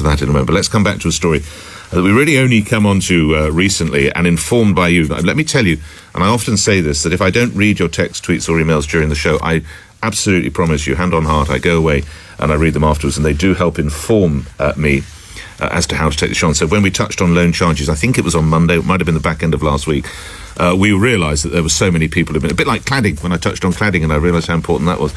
that in a moment. But let's come back to a story that we really only come onto recently and informed by you. Let me tell you, and I often say this, that if I don't read your text, tweets or emails during the show, I absolutely promise you, hand on heart, I go away and I read them afterwards, and they do help inform me as to how to take the show on. So when we touched on loan charges, I think it was on Monday, it might have been the back end of last week, we realised that there were so many people who've been, a bit like cladding, when I touched on cladding, and I realised how important that was.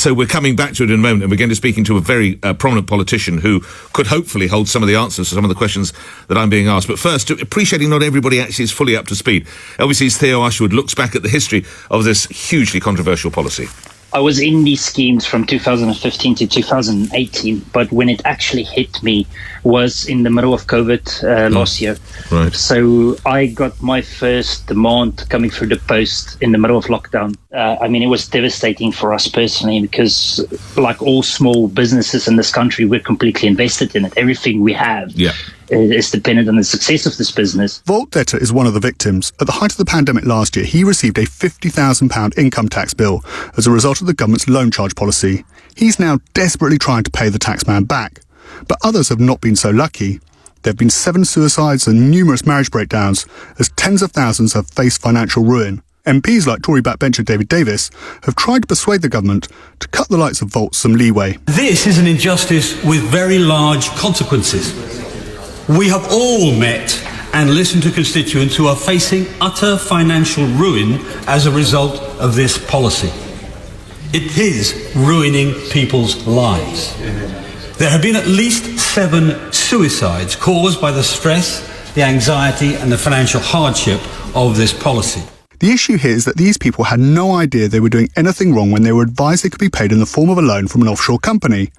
So we're coming back to it in a moment, and we're going to be speaking to a very prominent politician who could hopefully hold some of the answers to some of the questions that I'm being asked. But first, appreciating not everybody actually is fully up to speed. LBC's Theo Usherwood looks back at the history of this hugely controversial policy. I was in these schemes from 2015 to 2018, but when it actually hit me was in the middle of COVID last year. Right. So I got my first demand coming through the post in the middle of lockdown. I mean, it was devastating for us personally because, like all small businesses in this country, we're completely invested in it. Everything we have is dependent on the success of this business. Vault debtor is one of the victims. At the height of the pandemic last year, he received a £50,000 income tax bill as a result of the government's loan charge policy. He's now desperately trying to pay the taxman back. But others have not been so lucky. There have been 7 suicides and numerous marriage breakdowns, as tens of thousands have faced financial ruin. MPs like Tory backbencher David Davis have tried to persuade the government to cut the likes of Vault some leeway. This is an injustice with very large consequences. We have all met and listened to constituents who are facing utter financial ruin as a result of this policy. It is ruining people's lives. There have been at least 7 suicides caused by the stress, the anxiety and the financial hardship of this policy. The issue here is that these people had no idea they were doing anything wrong when they were advised they could be paid in the form of a loan from an offshore company.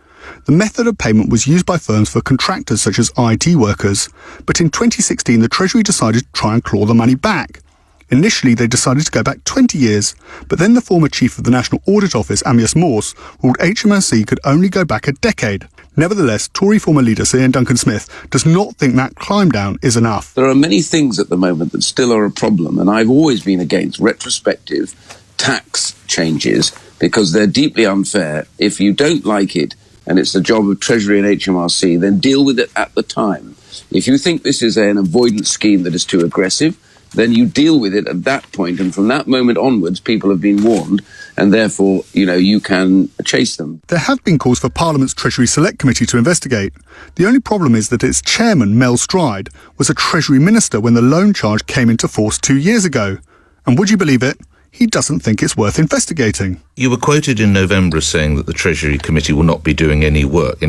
The method of payment was used by firms for contractors such as IT workers, but in 2016 the Treasury decided to try and claw the money back. Initially they decided to go back 20 years, but then the former chief of the National Audit Office, Amias Morse, ruled HMRC could only go back a decade. Nevertheless, Tory former leader Sir Ed Duncan Smith does not think that climb down is enough. There are many things at the moment that still are a problem, and I've always been against retrospective tax changes because they're deeply unfair. If you don't like it, and it's the job of Treasury and HMRC, then deal with it at the time. If you think this is an avoidance scheme that is too aggressive, then you deal with it at that point, and from that moment onwards, people have been warned, and therefore, you can chase them. There have been calls for Parliament's Treasury Select Committee to investigate. The only problem is that its chairman, Mel Stride, was a Treasury Minister when the loan charge came into force 2 years ago. And would you believe it? He doesn't think it's worth investigating. You were quoted in November as saying that the Treasury Committee will not be doing any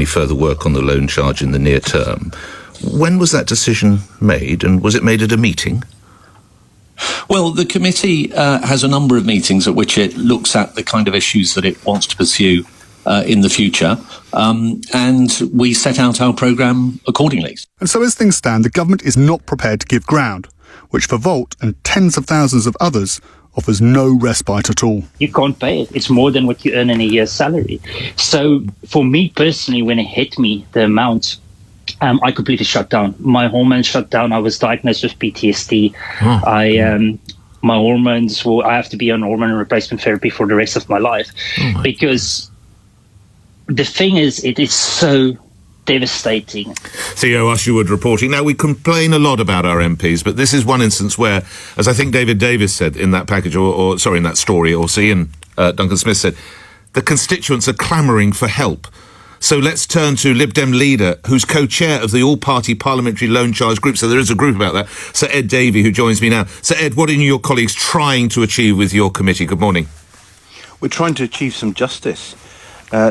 further work on the loan charge in the near term. When was that decision made, and was it made at a meeting? Well, the committee has a number of meetings at which it looks at the kind of issues that it wants to pursue in the future, and we set out our programme accordingly. And so as things stand, the government is not prepared to give ground, which for Vault and tens of thousands of others offers no respite at all. You can't pay it. It's more than what you earn in a year's salary. So for me personally, when it hit me, the amount, I completely shut down. My hormones shut down. I was diagnosed with PTSD. My hormones, I have to be on hormone replacement therapy for the rest of my life. Because the thing is, it is so devastating. Theo Usherwood reporting. Now, we complain a lot about our MPs, but this is one instance where, as I think David Davis said in that package, in that story, or Iain Duncan Smith said, the constituents are clamouring for help. So let's turn to Lib Dem leader, who's co-chair of the all-party parliamentary loan charge group. So there is a group about that. Sir Ed Davey, who joins me now. Sir Ed, what are your colleagues trying to achieve with your committee? Good morning. We're trying to achieve some justice.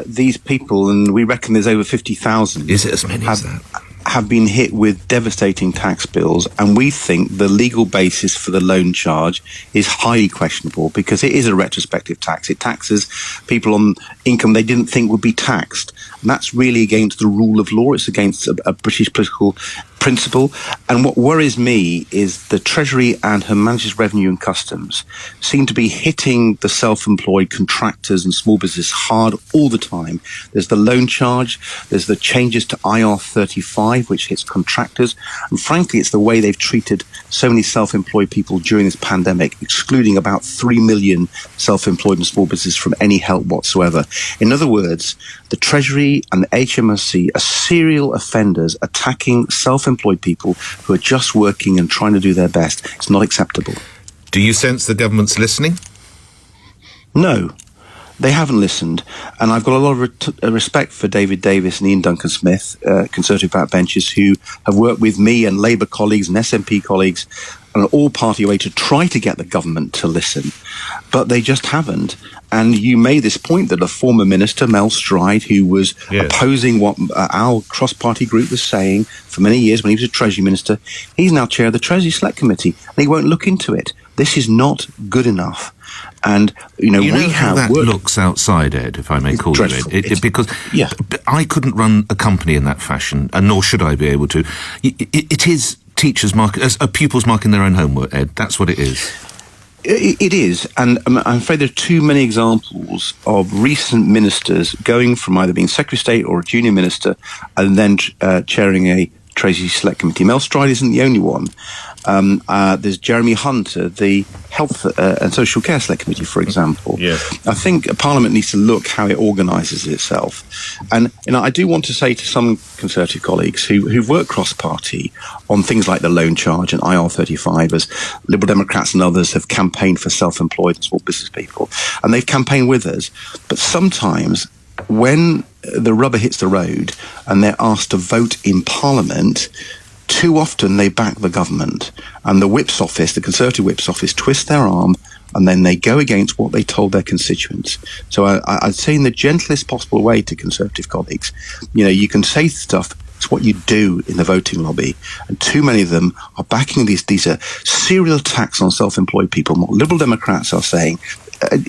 These people, and we reckon there's over 50,000. Is it as many as that? Have been hit with devastating tax bills, and we think the legal basis for the loan charge is highly questionable because it is a retrospective tax. It taxes people on income they didn't think would be taxed, and that's really against the rule of law. It's against a British political principle. And what worries me is the Treasury and Her Majesty's Revenue and Customs seem to be hitting the self-employed contractors and small business hard all the time. There's the loan charge, there's the changes to IR35, which hits contractors, and frankly it's the way they've treated so many self-employed people during this pandemic, excluding about 3 million self-employed and small businesses from any help whatsoever. In other words, the Treasury Treasury and the HMRC are serial offenders attacking self-employed people who are just working and trying to do their best. It's not acceptable. Do you sense the government's listening? No, they haven't listened. And I've got a lot of respect for David Davis and Iain Duncan Smith, Conservative backbenchers, who have worked with me and Labour colleagues and SNP colleagues on an all-party way to try to get the government to listen. But they just haven't. And you made this point that a former minister, Mel Stride, who was opposing what our cross-party group was saying for many years when he was a Treasury Minister, he's now chair of the Treasury Select Committee, and he won't look into it. This is not good enough. And, we have how that looks outside, Ed, if I may call dreadful. you Ed. Because I couldn't run a company in that fashion, and nor should I be able to. It is teachers pupils marking their own homework, Ed. That's what it is. It is, and I'm afraid there are too many examples of recent ministers going from either being Secretary of State or a junior minister and then chairing a Treasury Select Committee. Mel Stride isn't the only one. There's Jeremy Hunter, the Health and Social Care Select Committee, for example. Yes. I think Parliament needs to look how it organises itself. And I do want to say to some Conservative colleagues who've worked cross-party on things like the loan charge and IR35, as Liberal Democrats and others have campaigned for self-employed and small business people, and they've campaigned with us. But sometimes when the rubber hits the road and they're asked to vote in Parliament, too often they back the government, and the Whip's office, the Conservative Whip's office, twist their arm, and then they go against what they told their constituents. So I'd say in the gentlest possible way to Conservative colleagues, you can say stuff, it's what you do in the voting lobby, and too many of them are backing these are serial attacks on self-employed people. And what Liberal Democrats are saying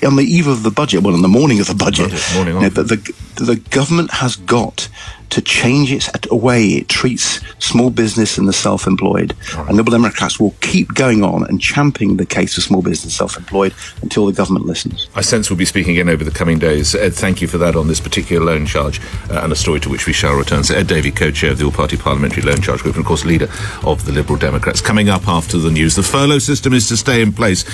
on the eve of the budget, on the morning of the budget, the government has got to change its way it treats small business and the self-employed. And Liberal Democrats will keep going on and championing the case for small business and self-employed until the government listens. I sense we'll be speaking again over the coming days. Ed, thank you for that on this particular loan charge, and a story to which we shall return. So Ed Davey, co-chair of the All-Party Parliamentary Loan Charge Group, and of course leader of the Liberal Democrats. Coming up after the news, the furlough system is to stay in place.